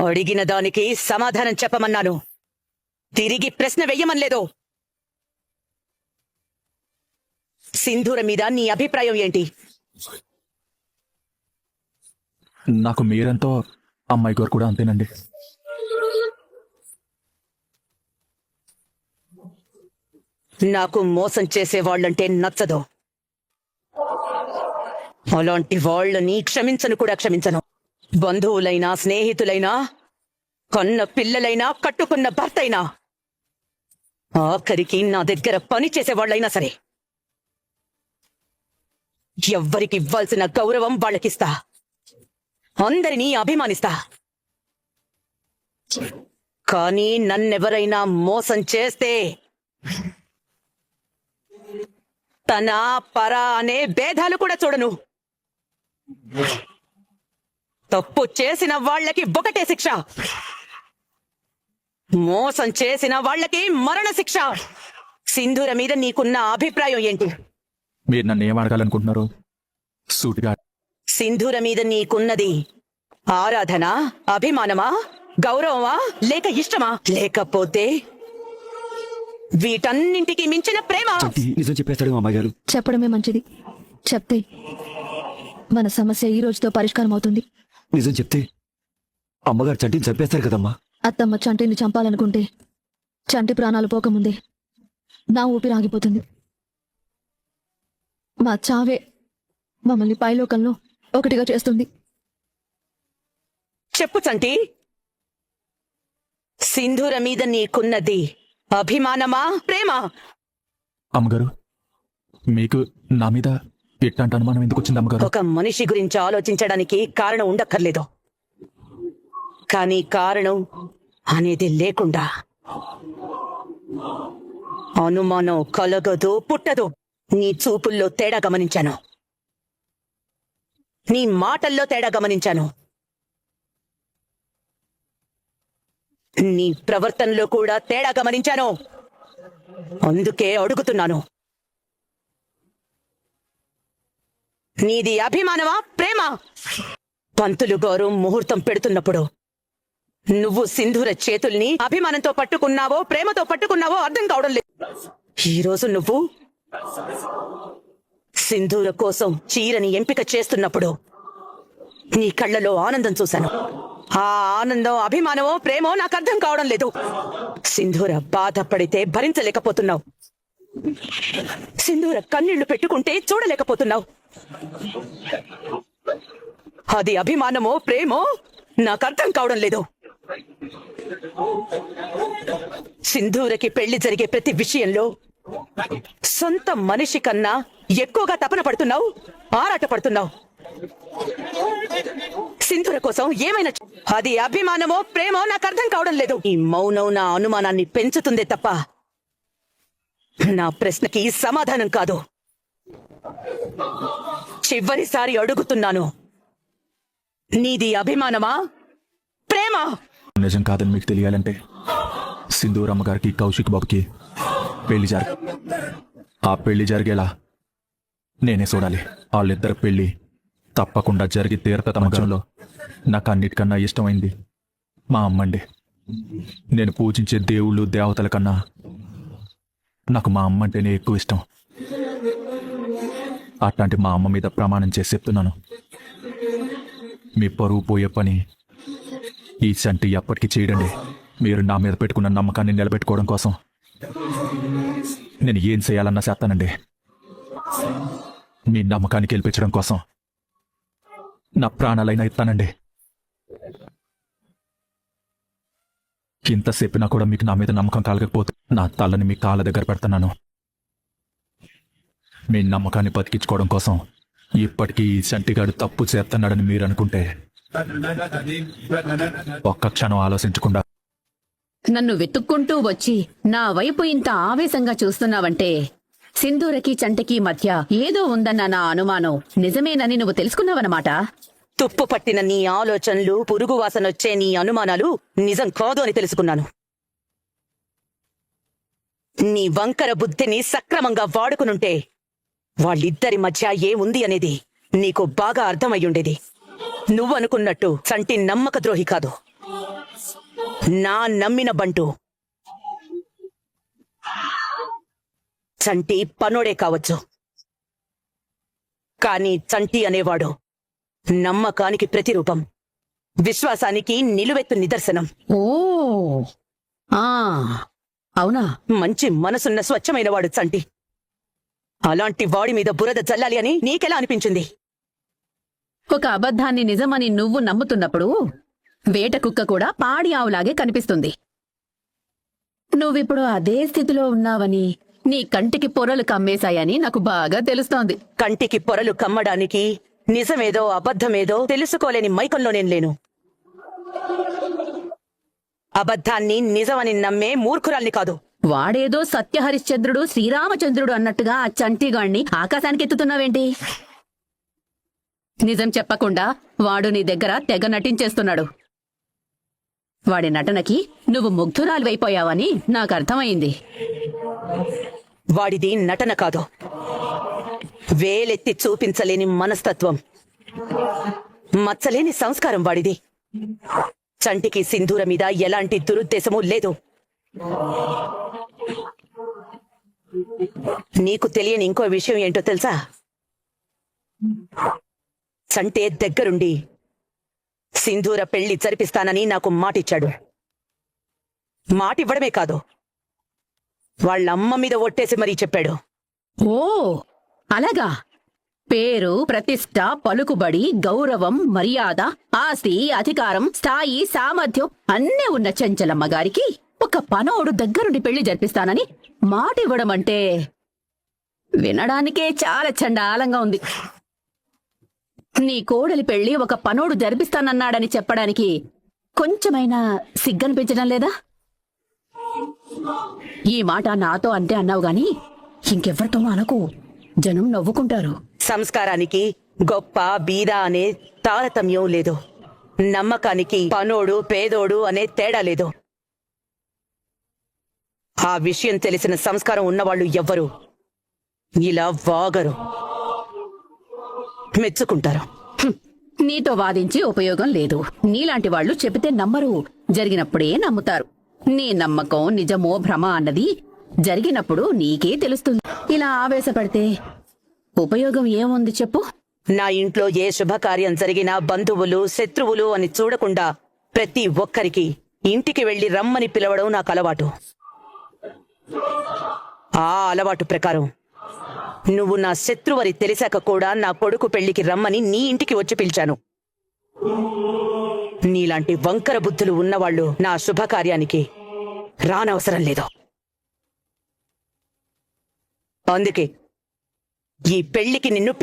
అడిగిన దానికి సమాధానం చెప్పమన్నాను. తిరిగి ప్రశ్న వెయ్యమనలేదు. సింధూర మీద నీ అభిప్రాయం ఏంటి? నాకు మీరెంతో అమ్మాయి గారు కూడా అంతేనండి. నాకు మోసం చేసేవాళ్ళంటే నచ్చదు. అలాంటి వాళ్ళని క్షమించను కూడా క్షమించను. బంధువులైనా, స్నేహితులైనా, కన్న పిల్లలైనా, కట్టుకున్న భర్తైనా, ఆఖరికి నా దగ్గర పని చేసేవాళ్ళైనా సరే, ఎవ్వరికి ఇవ్వాల్సిన గౌరవం వాళ్ళకిస్తా. అందరినీ అభిమానిస్తా. కానీ నన్నెవరైనా మోసం చేస్తే తన పర అనే భేదాలు కూడా చూడను. తప్పు చేసిన వాళ్ళకి ఒకటే శిక్ష, మోసం చేసిన వాళ్ళకి మరణ శిక్ష. సింధూర మీద నీకున్న అభిప్రాయం ఏంటి? మీరు నన్ను ఏం అడగాలనుకుంటున్నారు? సూటిగా. సింధూర మీద నీకున్నది ఆరాధన, అభిమానమా, గౌరవమా, లేక ఇష్టమా? లేకపోతే వీటన్నింటికి మించిన ప్రేమ? నిజం చెప్పేస్తాడు అమ్మాయి గారు. చెప్పడమే మంచిది. చెప్తే మన సమస్య ఈ రోజుతో పరిష్కారం అవుతుంది. నిజం చెప్తే అమ్మగారు చంటిని చంపేస్తారు కదమ్మా. అత్తమ్మ చంటిని చంపాలనుకుంటే చంటి ప్రాణాలు పోకముందే నా ఊపిరి ఆగిపోతుంది. మా చావే మమ్మల్ని పైలోకంలో ఒకటిగా చేస్తుంది. చెప్పు చంటి, సింధూర మీద నీకున్నది అభిమానమా, ప్రేమ? అమ్మగారు, మీకు నా మీద ఎట్లాంటి అనుమానం ఎందుకు వచ్చింది అమ్మగారు? ఒక మనిషి గురించి ఆలోచించడానికి కారణం ఉండక్కర్లేదు, కానీ కారణం అనేది లేకుండా అనుమానం కలగదు, పుట్టదు. నీ చూపుల్లో తేడా గమనించాను, నీ మాటల్లో తేడా గమనించాను, నీ ప్రవర్తనలో కూడా తేడా గమనించాను. అందుకే అడుగుతున్నాను, నీది అభిమానమా, ప్రేమ? పంతులు గారు ముహూర్తం పెడుతున్నప్పుడు నువ్వు సింధూర చేతుల్ని అభిమానంతో పట్టుకున్నావో, ప్రేమతో పట్టుకున్నావో అర్థం కావడం లేదు. ఈరోజు నువ్వు సింధూర కోసం చీరని ఎంపిక చేస్తున్నప్పుడు నీ కళ్ళలో ఆనందం చూశాను. ఆ ఆనందం అభిమానమో, ప్రేమో నాకు అర్థం కావడం లేదు. సింధూర బాధపడితే భరించలేకపోతున్నావు, సింధూర కన్నీళ్లు పెట్టుకుంటే చూడలేకపోతున్నావు. అది అభిమానమో, ప్రేమో నాకు అర్థం కావడం లేదు. సింధూరకి పెళ్లి జరిగే ప్రతి విషయంలో సొంత మనిషి కన్నా ఎక్కువగా తపన పడుతున్నావు, ఆరాట పడుతున్నావు. సింధూర కోసం ఏమైనా అది అభిమానమో, ప్రేమో నాకు అర్థం కావడం లేదు. ఈ మౌనం నా అనుమానాన్ని పెంచుతుందే తప్ప నా ప్రశ్నకి సమాధానం కాదు. చివరిసారి అడుగుతున్నాను, నీది అభిమానమా, ప్రేమ? నిజం కాదని మీకు తెలియాలంటే సింధూరమ్మ గారికి కౌశిక్ బాబుకి పెళ్లి ఆ పెళ్లి జరిగేలా నేనే చూడాలి. వాళ్ళిద్దరు పెళ్లి తప్పకుండా జరిగి తీరత మధ్యలో నాకు అన్నిటికన్నా ఇష్టమైంది మా అమ్మండి. నేను పూజించే దేవుళ్ళు, దేవతల కన్నా నాకు మా అమ్మ అంటేనే ఎక్కువ ఇష్టం. అట్లాంటి మా అమ్మ మీద ప్రమాణం చేసి చెప్తున్నాను, మీ పరువు పోయే పని ఈ చంటి ఎప్పటికీ చేయడండి. మీరు నా మీద పెట్టుకున్న నమ్మకాన్ని నిలబెట్టుకోవడం కోసం నేను ఏం చేయాలన్నా చేస్తానండి. మీ నమ్మకాన్ని గెలిపించడం కోసం నా ప్రాణాలైనా ఇస్తానండి. ఇంత చెప్పినా కూడా మీకు నా మీద నమ్మకం కలగకపోతే నా తలని మీ కాళ్ళ దగ్గర పెడుతున్నాను. మీ నమ్మకాన్ని బతికించుకోవడం కోసం ఇప్పటికీ ఈ చంటిగాడు తప్పు చేస్తున్నాడని మీరు అనుకుంటే ఒక్క క్షణం ఆలోచించకుండా నన్ను వెతుక్కుంటూ వచ్చి నా వైపు ఇంత ఆవేశంగా చూస్తున్నావంటే సింధూరకి చంటికి మధ్య ఏదో ఉందన్న నా అనుమానం నిజమేనని నువ్వు తెలుసుకున్నావన్నమాట. తుప్పు పట్టిన నీ ఆలోచనలు, పురుగు వాసనొచ్చే నీ అనుమానాలు నిజం కాదు అని తెలుసుకున్నాను. నీ వంకర బుద్ధిని సక్రమంగా వాడుకునుంటే వాళ్ళిద్దరి మధ్య ఏముంది అనేది నీకు బాగా అర్థమయ్యుండేది. నువ్వనుకున్నట్టు చంటి నమ్మక ద్రోహి కాదు. నా నమ్మిన బంటు చంటి పనోడే కావచ్చు, కానీ చంటి అనేవాడు నమ్మకానికి ప్రతిరూపం, విశ్వాసానికి నిలువెత్తు నిదర్శనం. ఓ ఆ అవునా? మంచి మనసున్న స్వచ్ఛమైనవాడు చంటి. అలాంటి వాడి మీద బురద జల్లాలి అని నీకెలా అనిపించింది? ఒక అబద్ధాన్ని నిజమని నువ్వు నమ్ముతున్నప్పుడు వేట కుక్క కూడా పాడి ఆవులాగే కనిపిస్తుంది. నువ్విప్పుడు అదే స్థితిలో ఉన్నావని, నీ కంటికి పొరలు కమ్మేశాయని నాకు బాగా తెలుస్తోంది. కంటికి పొరలు కమ్మడానికి నిజమేదో అబద్ధమేదో తెలుసుకోలేని మైకంలో నేను లేను. అబద్ధాన్ని నిజమని నమ్మే మూర్ఖురాల్ని కాదు. వాడేదో సత్యహరిశ్చంద్రుడు శ్రీరామచంద్రుడు అన్నట్టుగా ఆ చంటిగాణ్ణి ఆకాశానికి ఎత్తుతున్నావేంటి? నిజం చెప్పకుండా వాడు నీ దగ్గర తెగ నటించేస్తున్నాడు. వాడి నటనకి నువ్వు ముగ్ధురాలివైపోయావని నాకు అర్థమైంది. వాడిది నటన కాదు, వేలెత్తి చూపించలేని మనస్తత్వం, మచ్చలేని సంస్కారం వాడిది. చంటికి సింధూర మీద ఎలాంటి దురుద్దేశమూ లేదు. నీకు తెలియని ఇంకో విషయం ఏంటో తెలుసా? చంటే దగ్గరుండి సింధూర పెళ్లి జరిపిస్తానని నాకు మాటిచ్చాడు. మాటివ్వడమే కాదు, వాళ్ళమ్మ మీద ఒట్టేసి మరీ చెప్పాడు. ఓ అలాగా? పేరు, ప్రతిష్ట, పలుకుబడి, గౌరవం, మర్యాద, ఆస్తి, అధికారం, స్థాయి, సామర్థ్యం అన్నీ ఉన్న చెంచలమ్మ గారికి ఒక పనోడు దగ్గరుండి పెళ్లి జరిపిస్తానని మాట ఇవ్వడం అంటే వినడానికే చాలా చండాలంగా ఉంది. నీ కోడలి పెళ్లి ఒక పనోడు జరిపిస్తానన్నాడని చెప్పడానికి కొంచెమైనా సిగ్గనిపించడం లేదా? ఈ మాట నాతో అంటే అన్నావు గాని ఇంకెవ్వరితోనూ అనకు, జనం నవ్వుకుంటారు. సంస్కారానికి గొప్ప బీద అనే తారతమ్యం లేదు. నమ్మకానికి పనోడు పేదోడు అనే తేడా లేదు. ఆ విషయం తెలిసిన సంస్కారం ఉన్నవాళ్ళు ఎవ్వరూ ఇలా వాగరు, మెచ్చుకుంటారు. నీతో వాదించి ఉపయోగం లేదు. నీలాంటి వాళ్ళు చెబితే నమ్మరు, జరిగినప్పుడే నమ్ముతారు. నీ నమ్మకం నిజమో భ్రమ అన్నది జరిగినప్పుడు నీకే తెలుస్తుంది. ఇలా ఆవేశపడితే ఉపయోగం ఏముంది చెప్పు? నా ఇంట్లో ఏ శుభకార్యం జరిగినా బంధువులు శత్రువులు అని చూడకుండా ప్రతి ఒక్కరికి ఇంటికి వెళ్లి రమ్మని పిలవడం నాకు అలవాటు. ఆ అలవాటు ప్రకారం నువ్వు నా శత్రువని తెలిసాక కూడా నా కొడుకు పెళ్లికి రమ్మని నీ ఇంటికి వచ్చి పిలిచాను. నీలాంటి వంకర బుద్ధులు ఉన్నవాళ్లు నా శుభకార్యానికి రానవసరం లేదు. అందుకే ఈ పెళ్లికి నిన్ను